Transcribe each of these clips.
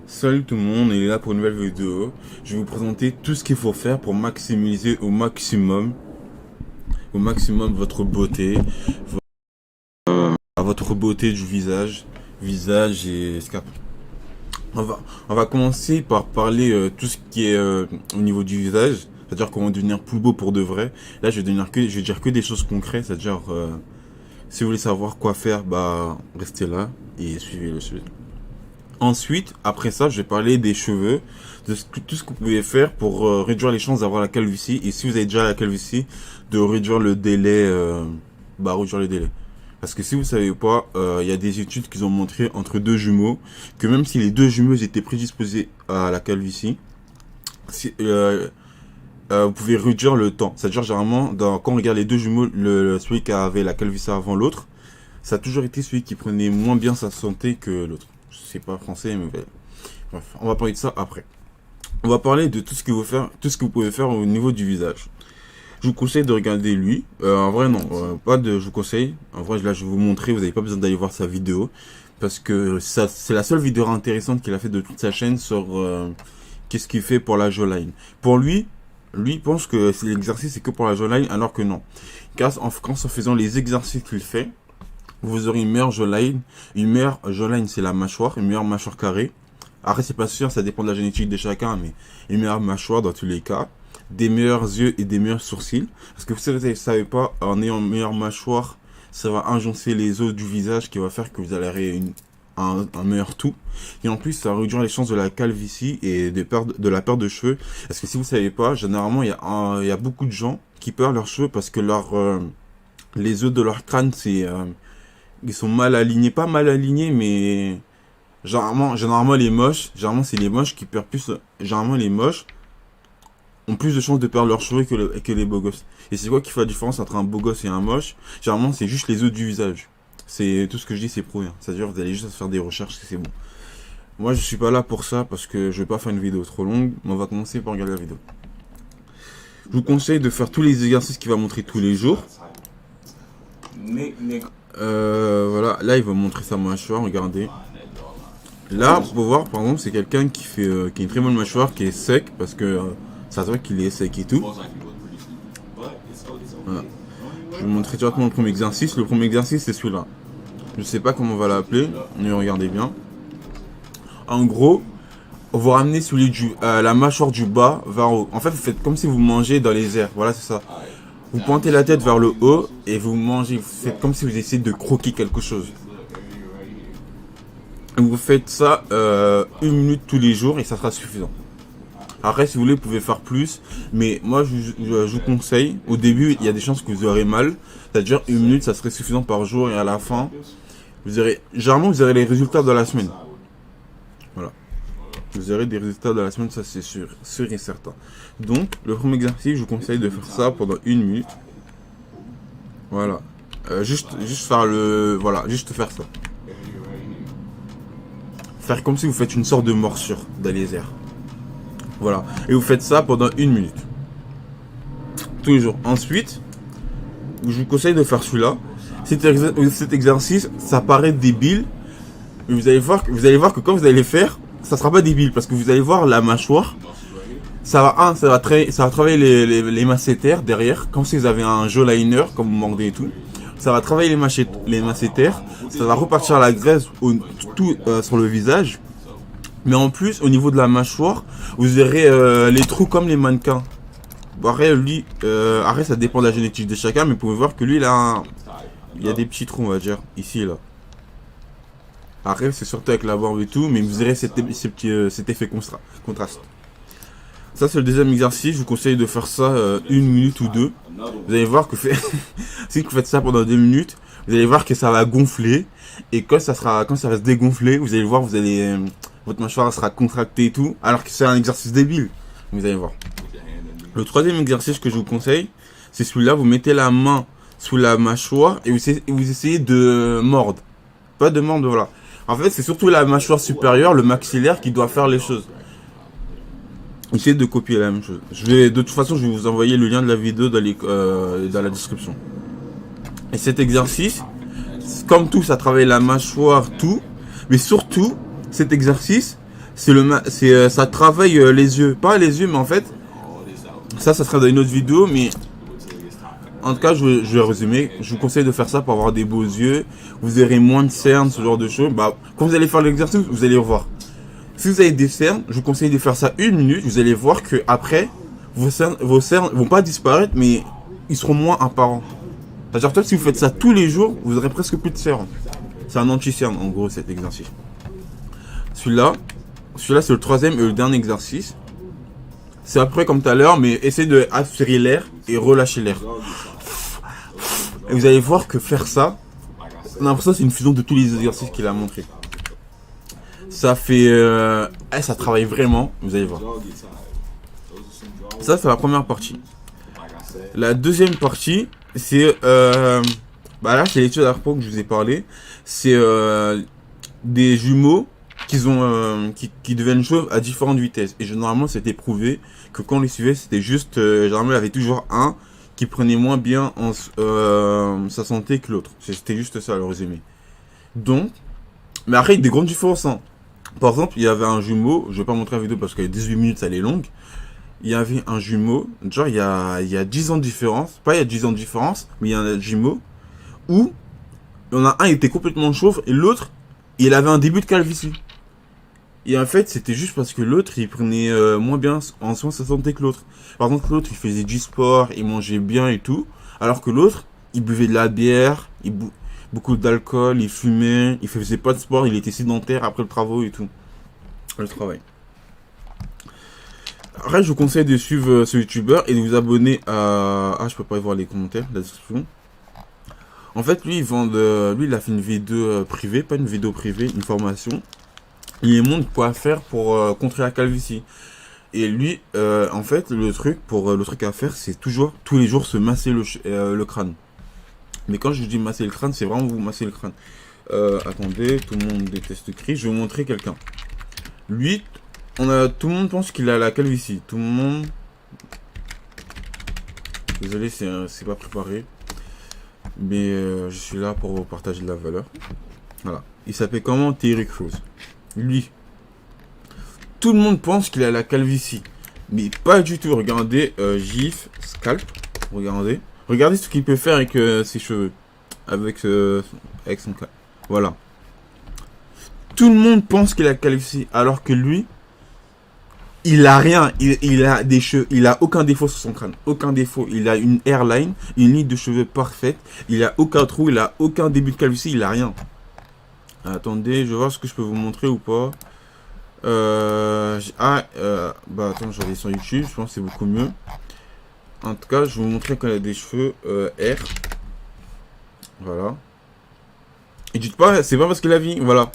Salut tout le monde, on est là pour une nouvelle vidéo. Je vais vous présenter tout ce qu'il faut faire pour maximiser au maximum votre beauté, votre beauté du visage et scalp. On va commencer par parler tout ce qui est au niveau du visage, c'est-à-dire comment devenir plus beau pour de vrai. Là, je vais dire que des choses concrètes, c'est-à-dire si vous voulez savoir quoi faire, bah restez là et suivez le suite. Ensuite, après ça, je vais parler des cheveux, tout ce que vous pouvez faire pour réduire les chances d'avoir la calvitie. Et si vous avez déjà la calvitie, de réduire le délai, réduire le délai. Parce que si vous savez pas, il y a des études qui ont montré entre deux jumeaux que même si les deux jumeaux étaient prédisposés à la calvitie, si, vous pouvez réduire le temps. C'est-à-dire généralement, quand on regarde les deux jumeaux, celui qui avait la calvitie avant l'autre, ça a toujours été celui qui prenait moins bien sa santé que l'autre. C'est pas français, mais bref, on va parler de ça après. On va parler de tout ce que vous pouvez faire au niveau du visage. Je vous conseille de regarder lui. En vrai, non, pas de. Je vous conseille. En vrai, là, je vais vous montrer. Vous n'avez pas besoin d'aller voir sa vidéo parce que ça, c'est la seule vidéo intéressante qu'il a fait de toute sa chaîne sur qu'est-ce qu'il fait pour la jawline. Pour lui pense que l'exercice c'est que pour la jawline, alors que non. Car en faisant les exercices qu'il fait, vous aurez une meilleure jawline. Une meilleure jawline, c'est la mâchoire, une meilleure mâchoire carrée. Après, c'est pas sûr, ça dépend de la génétique de chacun, mais une meilleure mâchoire dans tous les cas. Des meilleurs yeux et des meilleurs sourcils. Parce que si vous ne savez pas, en ayant une meilleure mâchoire, ça va injoncer les os du visage qui va faire que vous allez avoir un meilleur tout. Et en plus, ça va réduire les chances de la calvitie et de la perte de cheveux. Parce que si vous ne savez pas, généralement, il y a beaucoup de gens qui perdent leurs cheveux parce que les os de leur crâne, ils sont mal alignés, pas mal alignés, mais généralement les moches, généralement c'est les moches qui perdent plus, généralement les moches ont plus de chances de perdre leurs cheveux que les beaux gosses. Et c'est quoi qui fait la différence entre un beau gosse et un moche? Généralement c'est juste les os du visage. C'est tout ce que je dis, c'est prouvé. C'est-à-dire vous allez juste faire des recherches, c'est bon. Moi je suis pas là pour ça parce que je vais pas faire une vidéo trop longue, mais on va commencer par regarder la vidéo. Je vous conseille de faire tous les exercices qu'il va montrer tous les jours. Voilà, là il va montrer sa mâchoire, regardez. Là, pour voir, par exemple, c'est quelqu'un qui a une très bonne mâchoire, qui est sec, parce que ça se voit qu'il est sec et tout. Voilà. Je vais vous montrer directement le premier exercice. Le premier exercice, c'est celui-là. Je sais pas comment on va l'appeler, mais regardez bien. En gros, on va ramener la mâchoire du bas vers haut. En fait, vous faites comme si vous mangez dans les airs. Voilà, c'est ça. Vous pointez la tête vers le haut et vous mangez. Vous faites comme si vous essayez de croquer quelque chose. Vous faites ça 1 minute tous les jours et ça sera suffisant. Après, si vous voulez, vous pouvez faire plus. Mais moi, je vous conseille, au début, il y a des chances que vous aurez mal. C'est-à-dire 1 minute, ça serait suffisant par jour. Et à la fin, généralement, vous aurez les résultats de la semaine. Voilà. Vous aurez des résultats de la semaine, ça c'est sûr et certain. Donc, le premier exercice, je vous conseille de faire ça pendant 1 minute. Voilà. Juste faire ça. Faire comme si vous faites une sorte de morsure dans les airs. Voilà. Et vous faites ça pendant 1 minute. Tous les jours. Ensuite, je vous conseille de faire celui-là. Cet exercice, ça paraît débile. Mais vous allez voir que quand vous allez le faire, ça sera pas débile. Parce que vous allez voir la mâchoire. Ça va travailler les masséters derrière. Comme si vous avez un jawliner, comme vous mordez et tout. Ça va travailler les masséters. Ça va repartir la graisse sur le visage. Mais en plus, au niveau de la mâchoire, vous aurez les trous comme les mannequins. Après, ça dépend de la génétique de chacun. Mais vous pouvez voir que lui, il y a des petits trous, on va dire. Ici et là. Après, c'est surtout avec la barbe et tout. Mais vous aurez cet effet contraste. Ça, c'est le deuxième exercice. Je vous conseille de faire ça 1 minute ou 2. Vous allez voir que si vous faites ça pendant 2 minutes, vous allez voir que ça va gonfler. Et quand ça va se dégonfler, vous allez voir, votre mâchoire sera contractée et tout. Alors que c'est un exercice débile. Vous allez voir. Le troisième exercice que je vous conseille, c'est celui-là. Vous mettez la main sous la mâchoire et vous essayez de mordre. Pas de mordre, voilà. En fait, c'est surtout la mâchoire supérieure, le maxillaire, qui doit faire les choses. Essayez de copier la même chose. De toute façon, je vais vous envoyer le lien de la vidéo dans la description. Et cet exercice, comme tout, ça travaille la mâchoire, tout. Mais surtout, cet exercice, ça travaille les yeux. Pas les yeux, mais en fait, ça sera dans une autre vidéo, mais en tout cas, je vais résumer. Je vous conseille de faire ça pour avoir des beaux yeux. Vous aurez moins de cernes, ce genre de choses. Bah, quand vous allez faire l'exercice, vous allez voir. Si vous avez des cernes, je vous conseille de faire ça 1 minute. Vous allez voir que après, vos cernes vont pas disparaître, mais ils seront moins apparents. C'est-à-dire que si vous faites ça tous les jours, vous aurez presque plus de cernes. C'est un anti-cerne, en gros, cet exercice. Celui-là, c'est le troisième et le dernier exercice. C'est après comme tout à l'heure, mais essayez de aspirer l'air et relâcher l'air. Et vous allez voir que faire ça, on a l'impression que c'est une fusion de tous les exercices qu'il a montré. Ça fait... ça travaille vraiment, vous allez voir. Ça, c'est la première partie. La deuxième partie, c'est... bah là, c'est l'étude d'Arpo que je vous ai parlé. C'est des jumeaux qui deviennent chauves à différentes vitesses. Et généralement, c'était prouvé que quand on les suivait, c'était juste... généralement, il y avait toujours un qui prenait moins bien sa santé que l'autre. C'était juste ça, le résumé. Donc... Mais après, il y a des grandes différences. Hein. Par exemple, il y avait un jumeau, je vais pas montrer la vidéo parce que 18 minutes, elle est longue. Il y avait un jumeau, genre il y a 10 ans de différence, pas il y a 10 ans de différence, mais il y a un jumeau où il y en a un, il était complètement chauve et l'autre, il avait un début de calvitie. Et en fait, c'était juste parce que l'autre, il prenait moins bien en soin sa santé que l'autre. Par exemple, l'autre, il faisait du sport, il mangeait bien et tout, alors que l'autre, il buvait de la bière, beaucoup d'alcool, il fumait, il faisait pas de sport, il était sédentaire après le travail et tout. Le travail. Après, je vous conseille de suivre ce youtubeur et de vous abonner à... Ah, je peux pas y voir les commentaires, la description. En fait, lui, lui, il a fait une vidéo privée, pas une vidéo privée, une formation. Il montre quoi faire pour contrer la calvitie. Et lui, en fait, le truc à faire, c'est toujours, tous les jours, se masser le crâne. Mais quand je dis masser le crâne, c'est vraiment vous masser le crâne. Attendez, tout le monde déteste le cri. Je vais vous montrer quelqu'un. Lui, tout le monde pense qu'il a la calvitie. Tout le monde... Désolé, c'est pas préparé. Mais je suis là pour vous partager de la valeur. Voilà. Il s'appelle comment? Terry Crews. Lui. Tout le monde pense qu'il a la calvitie. Mais pas du tout. Regardez, GIF, Scalp. Regardez. Regardez ce qu'il peut faire avec ses cheveux. Avec son cas. Voilà. Tout le monde pense qu'il a calvitie. Alors que lui, il a rien. Il a des cheveux. Il a aucun défaut sur son crâne. Aucun défaut. Il a une hairline. Une ligne de cheveux parfaite. Il a aucun trou. Il a aucun début de calvitie. Il a rien. Attendez, je vais voir ce que je peux vous montrer ou pas. Bah attends, je vais aller sur YouTube. Je pense que c'est beaucoup mieux. En tout cas, je vais vous montrer quand il a des cheveux air. Voilà. Et dites pas, c'est pas parce qu'il a vie. Voilà.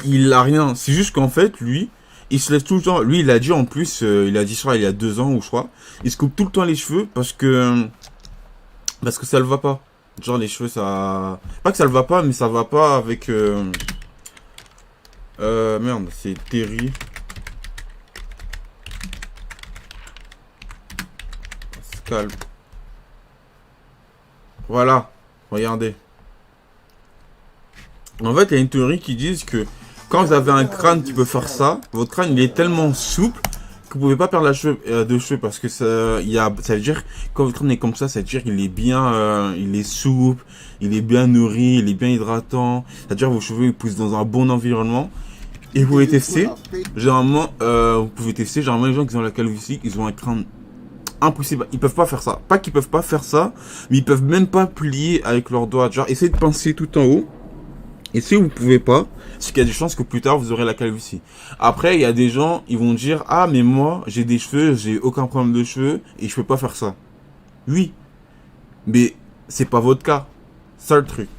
Il a rien. C'est juste qu'en fait, lui, il se laisse tout le temps. Lui, il a dit en plus, il a dit, je crois, il y a 2 ans ou je crois, il se coupe tout le temps les cheveux parce que ça le va pas. Genre, les cheveux, ça. Pas que ça le va pas, mais ça va pas avec. Merde, c'est Terry. Scalp. Voilà. Regardez. En fait, il y a une théorie qui dit que quand vous avez un crâne qui peut faire ça, votre crâne il est tellement souple que vous pouvez pas perdre de cheveux parce que ça veut dire quand votre crâne est comme ça veut dire qu'il est bien, il est souple, il est bien nourri, il est bien hydratant. C'est-à-dire vos cheveux ils poussent dans un bon environnement. Et vous pouvez tester. Généralement, Généralement, les gens qui ont la calvitie, ils ont un crâne impossible. Ils peuvent pas faire ça. Pas qu'ils peuvent pas faire ça, mais ils peuvent même pas plier avec leurs doigts. Genre, essayez de pincer tout en haut. Et si vous pouvez pas, c'est qu'il y a des chances que plus tard vous aurez la calvitie. Après, il y a des gens, ils vont dire, ah, mais moi, j'ai des cheveux, j'ai aucun problème de cheveux, et je peux pas faire ça. Oui. Mais, c'est pas votre cas. Ça le truc.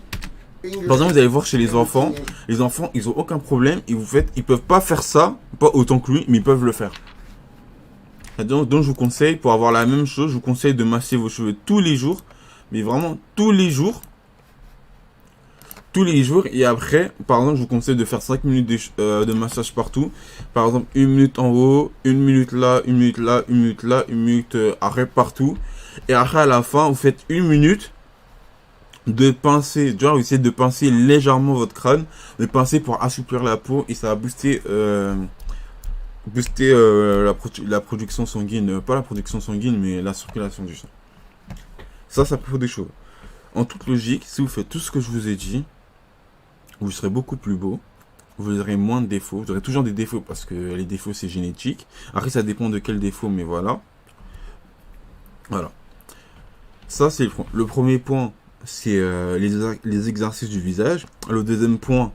Par exemple, vous allez voir chez les enfants, ils ont aucun problème, ils peuvent pas faire ça, pas autant que lui, mais ils peuvent le faire. Donc, je vous conseille, pour avoir la même chose, je vous conseille de masser vos cheveux tous les jours, mais vraiment tous les jours. Tous les jours, et après, par exemple, je vous conseille de faire 5 minutes de massage partout. Par exemple, 1 minute en haut, 1 minute là, 1 minute là, 1 minute là, 1 minute arrêt partout. Et après, à la fin, vous faites 1 minute de pincer, genre vous essayez de pincer légèrement votre crâne, de pincer pour assouplir la peau et ça va booster booster la production sanguine, pas la production sanguine, mais la circulation du sang. Ça peut faire des choses. En toute logique, si vous faites tout ce que je vous ai dit, vous serez beaucoup plus beau, vous aurez moins de défauts, vous aurez toujours des défauts parce que les défauts c'est génétique. Après ça dépend de quel défaut, mais voilà. Voilà. Ça c'est le premier point, c'est les exercices du visage. Le deuxième point,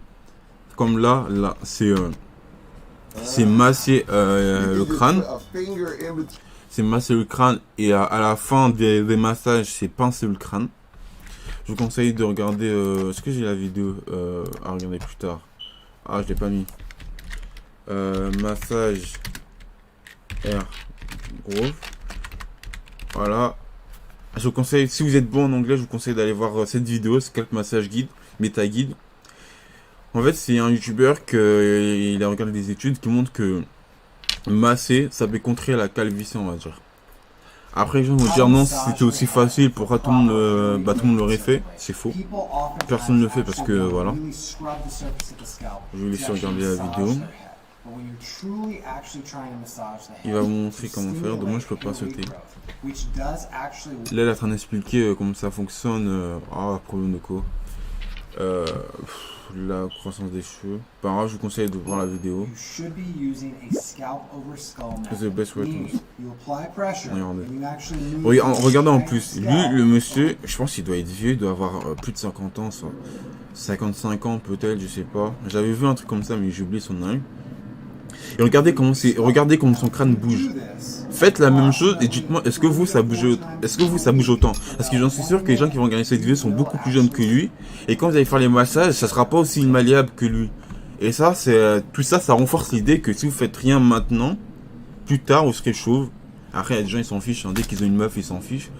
comme là c'est masser le crâne. C'est masser le crâne et à la fin des massages, c'est pincer le crâne. Je vous conseille de regarder. Est-ce que j'ai la vidéo à regarder plus tard? Ah, je l'ai pas mis. Massage air gros. Voilà. Je vous conseille, si vous êtes bon en anglais, je vous conseille d'aller voir cette vidéo. C'est quelques massages guide, méta guide. En fait, c'est un youtubeur il a regardé des études qui montrent que masser, ça peut contrer la calvitie, on va dire. Après, les gens vont dire non, si c'était aussi facile, pourquoi tout le monde l'aurait fait? C'est faux. Personne ne le fait parce que voilà. Je vais laisser regarder la vidéo. Il va vous montrer comment faire. Dommage, je peux pas sauter. Là, il est en train d'expliquer comment ça fonctionne. Problème de quoi? La croissance des cheveux. Par contre, je vous conseille de voir la vidéo. The best way to... Regardez en plus. Lui, le monsieur, je pense qu'il doit être vieux, il doit avoir plus de 50 ans, ça. 55 ans peut-être, je sais pas. J'avais vu un truc comme ça, mais j'ai oublié son nom. Et regardez comment son crâne bouge. Faites la même chose et dites-moi, est-ce que vous ça bouge autant? Parce que j'en suis sûr que les gens qui vont regarder cette vidéo sont beaucoup plus jeunes que lui. Et quand vous allez faire les massages, ça sera pas aussi malléable que lui. Et ça, tout ça renforce l'idée que si vous faites rien maintenant, plus tard vous serez chauve. Après, il y a des gens ils s'en fichent, dès qu'ils ont une meuf ils s'en fichent.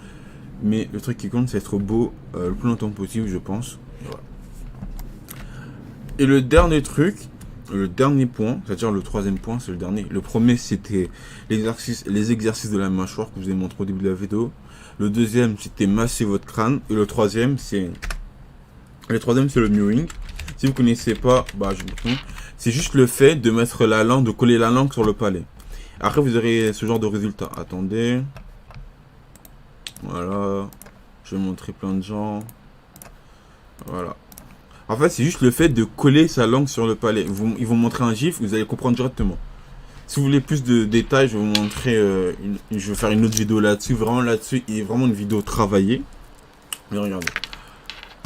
Mais le truc qui compte c'est être beau le plus longtemps possible, je pense. Voilà. Et le dernier truc. Le dernier point, c'est-à-dire le troisième point, c'est le dernier. Le premier, c'était les exercices de la mâchoire que je vous ai montré au début de la vidéo. Le deuxième, c'était masser votre crâne. Et le troisième, c'est le mewing. Si vous connaissez pas, c'est juste le fait de mettre la langue, de coller la langue sur le palais. Après, vous aurez ce genre de résultat. Attendez. Voilà. Je vais montrer plein de gens. Voilà. En fait, c'est juste le fait de coller sa langue sur le palais. Ils vont montrer un gif, vous allez comprendre directement. Si vous voulez plus de détails, je vais vous montrer. Je vais faire une autre vidéo là-dessus. Vraiment là-dessus, et vraiment une vidéo travaillée. Mais regardez.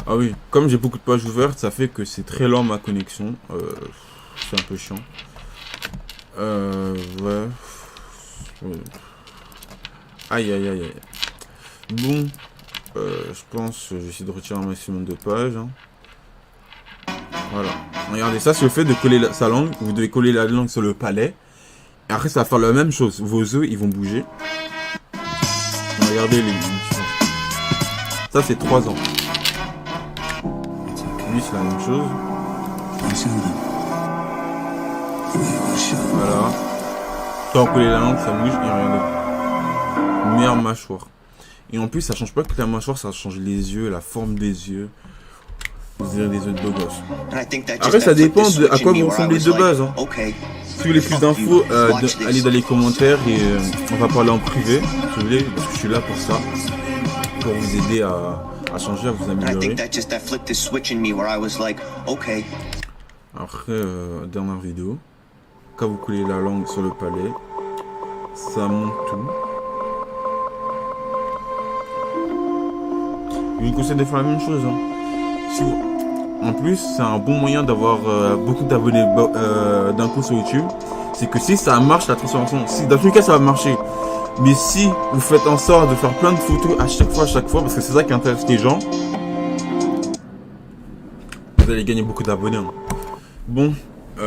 Ah oui, comme j'ai beaucoup de pages ouvertes, ça fait que c'est très lent ma connexion. C'est un peu chiant. Ouais. Aïe aïe aïe aïe. Bon, je pense, je vais essayer de retirer un maximum de pages. Hein. Voilà. Regardez, ça c'est le fait de coller sa langue. Vous devez coller la langue sur le palais. Et après, ça va faire la même chose. Vos œufs, ils vont bouger. Regardez les différences. Ça, c'est 3 ans. Lui, c'est la même chose. Voilà. Quand on colle la langue, ça bouge. Et regardez. Meilleure mâchoire. Et en plus, ça change pas que la mâchoire, ça change les yeux, la forme des yeux. Vous avez des yeux de beau gosse. Après, ça dépend à quoi vous ressemblez de base. Hein. Si vous voulez plus d'infos, allez dans les commentaires et on va parler en privé, si vous voulez, parce que je suis là pour ça, pour vous aider à changer, à vous améliorer. Après, dernière vidéo, quand vous collez la langue sur le palais, ça monte tout. Je vous conseille de faire la même chose. Hein. Si vous... En plus, c'est un bon moyen d'avoir beaucoup d'abonnés d'un coup sur YouTube. C'est que si ça marche, la transformation, si dans tous les cas ça va marcher. Mais si vous faites en sorte de faire plein de photos à chaque fois, parce que c'est ça qui intéresse les gens, vous allez gagner beaucoup d'abonnés. Hein. Bon,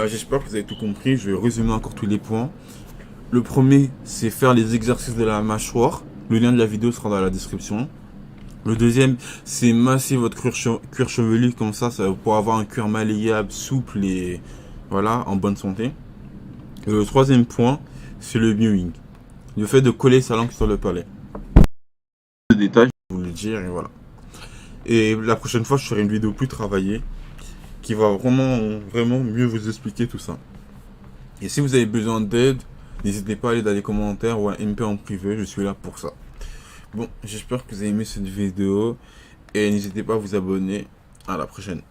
j'espère que vous avez tout compris. Je vais résumer encore tous les points. Le premier, c'est faire les exercices de la mâchoire. Le lien de la vidéo sera dans la description. Le deuxième, c'est masser votre cuir chevelu comme ça pour avoir un cuir malléable, souple et voilà, en bonne santé. Et le troisième point, c'est le mewing. Le fait de coller sa langue sur le palais. Le détail, je vais vous le dire et voilà. Et la prochaine fois, je ferai une vidéo plus travaillée qui va vraiment mieux vous expliquer tout ça. Et si vous avez besoin d'aide, n'hésitez pas à aller dans les commentaires ou à MP en privé, je suis là pour ça. Bon, j'espère que vous avez aimé cette vidéo et n'hésitez pas à vous abonner. À la prochaine.